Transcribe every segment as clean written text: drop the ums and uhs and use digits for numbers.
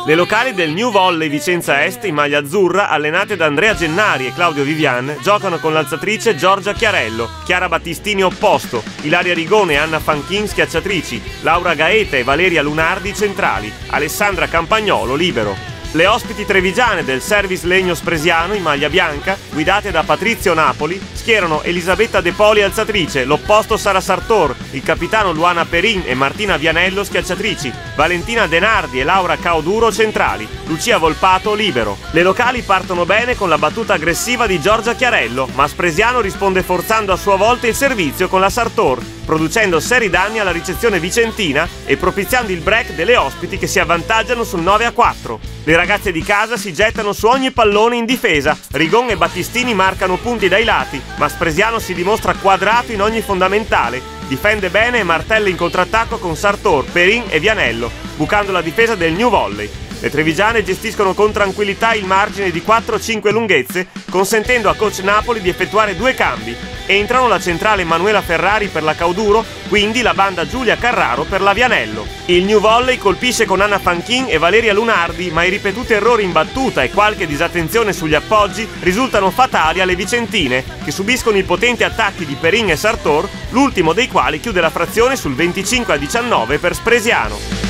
Le locali del New Volley Vicenza Est in maglia azzurra, allenate da Andrea Gennari e Claudio Vivian, giocano con l'alzatrice Giorgia Chiarello, Chiara Battistini opposto, Ilaria Rigone e Anna Fanchin schiacciatrici, Laura Gaeta e Valeria Lunardi centrali, Alessandra Campagnolo libero. Le ospiti trevigiane del Service Legno Spresiano in maglia bianca, guidate da Patrizio Napoli, schierano Elisabetta De Poli alzatrice, l'opposto Sara Sartor, il capitano Luana Perin e Martina Vianello schiacciatrici, Valentina Denardi e Laura Cauduro centrali, Lucia Volpato libero. Le locali partono bene con la battuta aggressiva di Giorgia Chiarello, ma Spresiano risponde forzando a sua volta il servizio con la Sartor, producendo seri danni alla ricezione vicentina e propiziando il break delle ospiti che si avvantaggiano sul 9-4. Le ragazze di casa si gettano su ogni pallone in difesa, Rigon e Battistini marcano punti dai lati, ma Spresiano si dimostra quadrato in ogni fondamentale, difende bene e martella in contrattacco con Sartor, Perin e Vianello, bucando la difesa del New Volley. Le trevigiane gestiscono con tranquillità il margine di 4-5 lunghezze, consentendo a coach Napoli di effettuare 2 cambi. Entrano la centrale Manuela Ferrari per la Cauduro, quindi la banda Giulia Carraro per la Vianello. Il New Volley colpisce con Anna Fanchin e Valeria Lunardi, ma i ripetuti errori in battuta e qualche disattenzione sugli appoggi risultano fatali alle vicentine, che subiscono i potenti attacchi di Perin e Sartor, l'ultimo dei quali chiude la frazione sul 25-19 per Spresiano.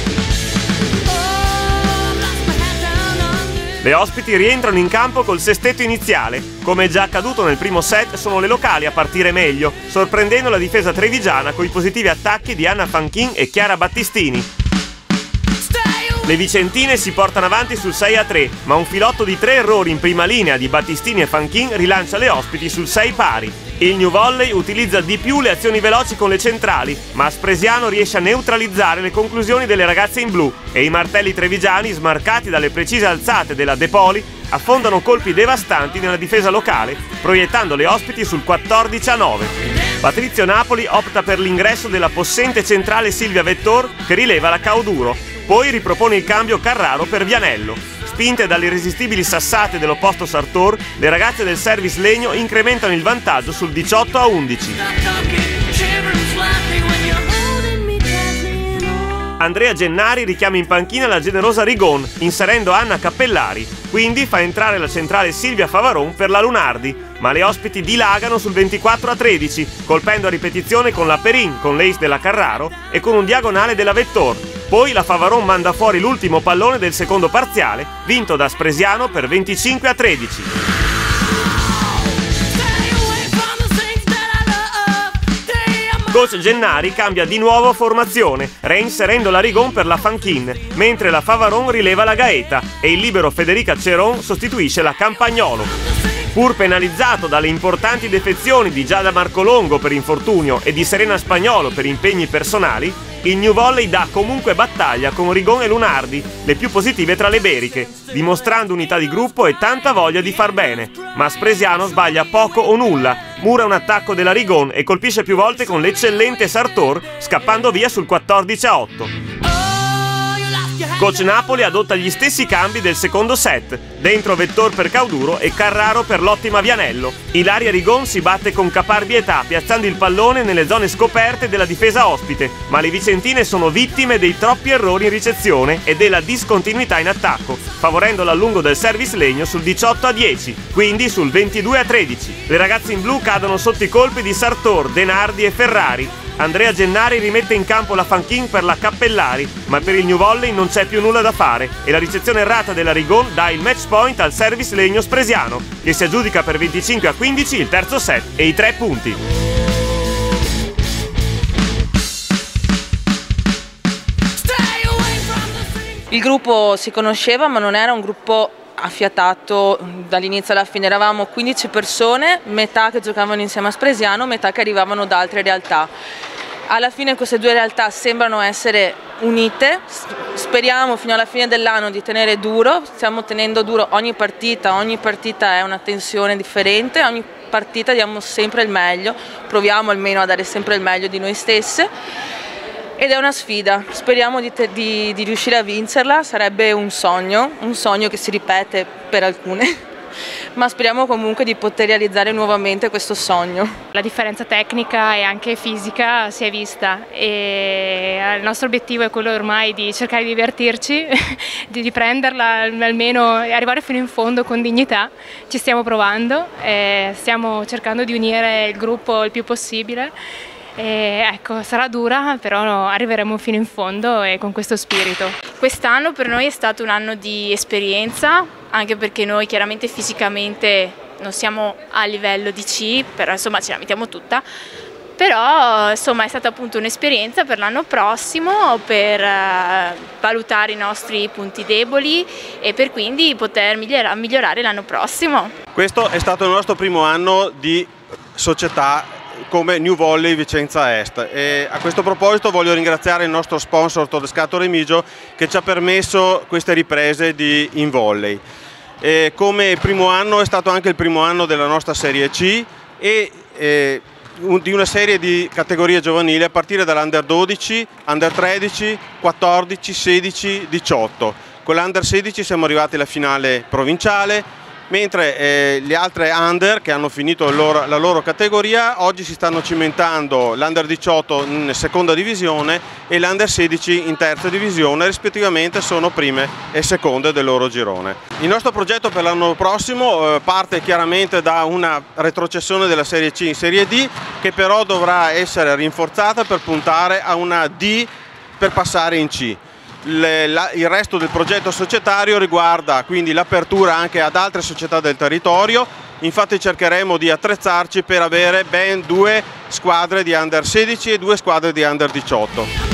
Le ospiti rientrano in campo col sestetto iniziale. Come già accaduto nel primo set, sono le locali a partire meglio, sorprendendo la difesa trevigiana con i positivi attacchi di Anna Fanchin e Chiara Battistini. Le vicentine si portano avanti sul 6-3, ma un filotto di 3 errori in prima linea di Battistini e Fanchin rilancia le ospiti sul 6 pari. Il New Volley utilizza di più le azioni veloci con le centrali, ma Spresiano riesce a neutralizzare le conclusioni delle ragazze in blu e i martelli trevigiani, smarcati dalle precise alzate della De Poli, affondano colpi devastanti nella difesa locale, proiettando le ospiti sul 14-9. Patrizio Napoli opta per l'ingresso della possente centrale Silvia Vettor, che rileva la Cauduro, poi ripropone il cambio Carraro per Vianello. Spinte dalle irresistibili sassate dell'opposto Sartor, le ragazze del Service Legno incrementano il vantaggio sul 18-11. Andrea Gennari richiama in panchina la generosa Rigon, inserendo Anna Cappellari, quindi fa entrare la centrale Silvia Favaron per la Lunardi, ma le ospiti dilagano sul 24-13, colpendo a ripetizione con la Perin, con l'ace della Carraro e con un diagonale della Vettor. Poi la Favaron manda fuori l'ultimo pallone del secondo parziale, vinto da Spresiano per 25-13. Coach Gennari cambia di nuovo formazione, reinserendo la Rigon per la Fanchin, mentre la Favaron rileva la Gaeta e il libero Federica Ceron sostituisce la Campagnolo. Pur penalizzato dalle importanti defezioni di Giada Marcolongo per infortunio e di Serena Spagnolo per impegni personali, il New Volley dà comunque battaglia con Rigon e Lunardi, le più positive tra le beriche, dimostrando unità di gruppo e tanta voglia di far bene. Ma Spresiano sbaglia poco o nulla, mura un attacco della Rigon e colpisce più volte con l'eccellente Sartor, scappando via sul 14-8. Coach Napoli adotta gli stessi cambi del secondo set, dentro Vettor per Cauduro e Carraro per l'ottima Vianello. Ilaria Rigon si batte con caparbietà, piazzando il pallone nelle zone scoperte della difesa ospite, ma le vicentine sono vittime dei troppi errori in ricezione e della discontinuità in attacco, favorendo l'allungo del Service Legno sul 18-10, quindi sul 22-13. Le ragazze in blu cadono sotto i colpi di Sartor, Denardi e Ferrari. Andrea Gennari rimette in campo la Fanchin per la Cappellari, ma per il New Volley non c'è più nulla da fare e la ricezione errata della Rigon dà il match point al Service Legno Spresiano, che si aggiudica per 25-15 il terzo set e i 3 punti. Il gruppo si conosceva, ma non era un gruppo affiatato dall'inizio alla fine. Eravamo 15 persone, metà che giocavano insieme a Spresiano, metà che arrivavano da altre realtà. Alla fine queste due realtà sembrano essere unite, speriamo fino alla fine dell'anno di tenere duro, stiamo tenendo duro ogni partita è una tensione differente, ogni partita diamo sempre il meglio, proviamo almeno a dare sempre il meglio di noi stesse. Ed è una sfida, speriamo di riuscire a vincerla, sarebbe un sogno che si ripete per alcune, ma speriamo comunque di poter realizzare nuovamente questo sogno. La differenza tecnica e anche fisica si è vista e il nostro obiettivo è quello ormai di cercare di divertirci, di prenderla almeno e arrivare fino in fondo con dignità. Ci stiamo provando, stiamo cercando di unire il gruppo il più possibile. Ecco, sarà dura, però arriveremo fino in fondo e con questo spirito. Quest'anno per noi è stato un anno di esperienza, anche perché noi chiaramente fisicamente non siamo a livello di C, però insomma ce la mettiamo tutta. Però insomma è stata appunto un'esperienza per l'anno prossimo, per valutare i nostri punti deboli e per quindi poter migliorare l'anno prossimo. Questo è stato il nostro primo anno di società come New Volley Vicenza Est e a questo proposito voglio ringraziare il nostro sponsor Todescato Remigio che ci ha permesso queste riprese di in volley. Come primo anno è stato anche il primo anno della nostra Serie C e di una serie di categorie giovanili a partire dall'Under 12, Under 13, 14, 16, 18. Con l'Under 16 siamo arrivati alla finale provinciale, mentre le altre under che hanno finito la loro categoria oggi si stanno cimentando l'Under 18 in seconda divisione e l'Under 16 in terza divisione, rispettivamente sono prime e seconde del loro girone. Il nostro progetto per l'anno prossimo parte chiaramente da una retrocessione della Serie C in Serie D, che però dovrà essere rinforzata per puntare a una D per passare in C. Il resto del progetto societario riguarda quindi l'apertura anche ad altre società del territorio, infatti cercheremo di attrezzarci per avere ben 2 squadre di Under 16 e 2 squadre di Under 18.